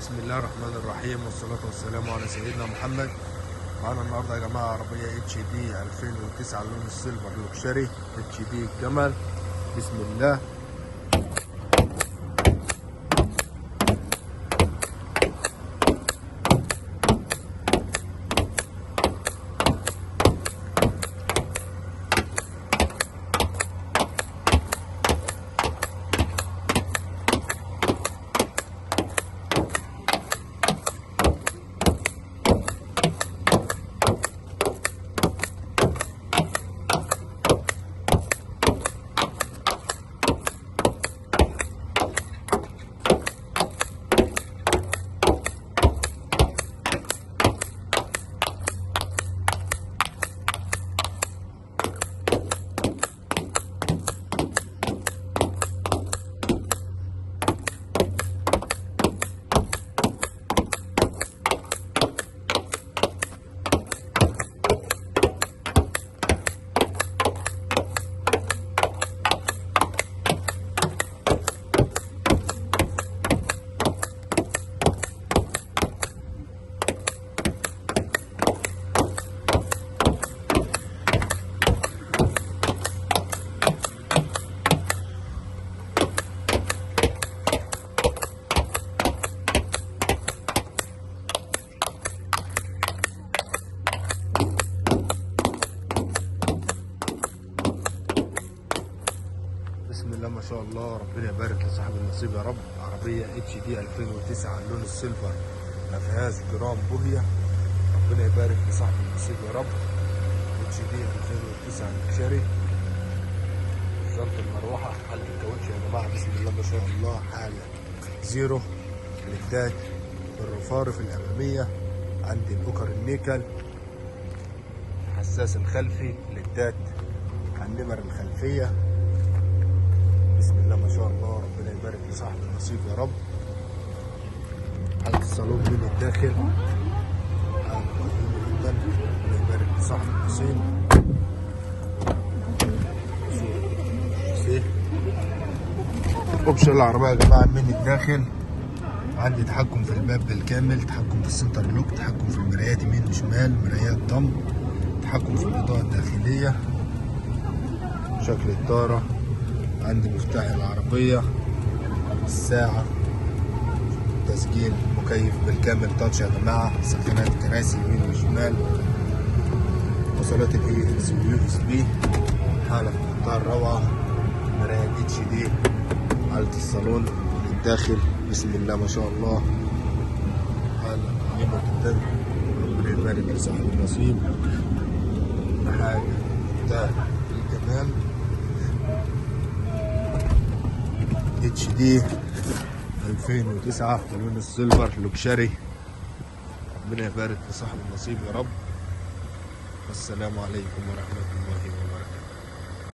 بسم الله الرحمن الرحيم والصلاة والسلام على سيدنا محمد. معانا النهارده يا جماعة عربية اتش دي 2009 اللون السيلفر لوكشري اتش دي الجمل. بسم الله. بسم الله ما شاء الله، ربنا يبارك لصاحب النصيب يا رب. عربية اتش دي 2009 اللون السيلفر، ما فيهاش جرام بوهية. ربنا يبارك لصاحب النصيب يا رب. اتش دي 2009 لوكشري. شنطة المروحة، حلقة الكاوتش يا جماعة بسم الله ما شاء الله، حاجة زيرو. للدات الرفارف الأمامية، عندي البوكر النيكل، الحساس الخلفي للدات على النمر الخلفية. بسم الله ما شاء الله، ربنا يبارك لصاحب النصيب يا رب. حالة الصالون من الداخل حالة مهمة جدا، ربنا يبارك لصاحب النصيب. اوبشن العربية يا جماعة من الداخل، عندي تحكم في الباب بالكامل، تحكم في السنتر لوك، تحكم في المرايات يمين وشمال، مرايات ضم، تحكم في الإضاءة الداخلية، شكل الطارة، عندي مفتاح العربية، الساعة، تسجيل مكيف بالكامل تاتش يا جماعة، سخانات كراسي يمين وشمال، وصلات الاي اس واليو اس بي، حالة في منتهى الروعة، مراية اتش دي، حالة الصالون من الداخل بسم الله ما شاء الله، حالة مهمة جدا. ربنا يبارك لصاحب النصيب. حاجة منتهى الجمال. اتش دي 2009 اللون السيلفر لوكشري. ربنا يبارك لصاحب النصيب يا رب. والسلام عليكم ورحمة الله وبركاته.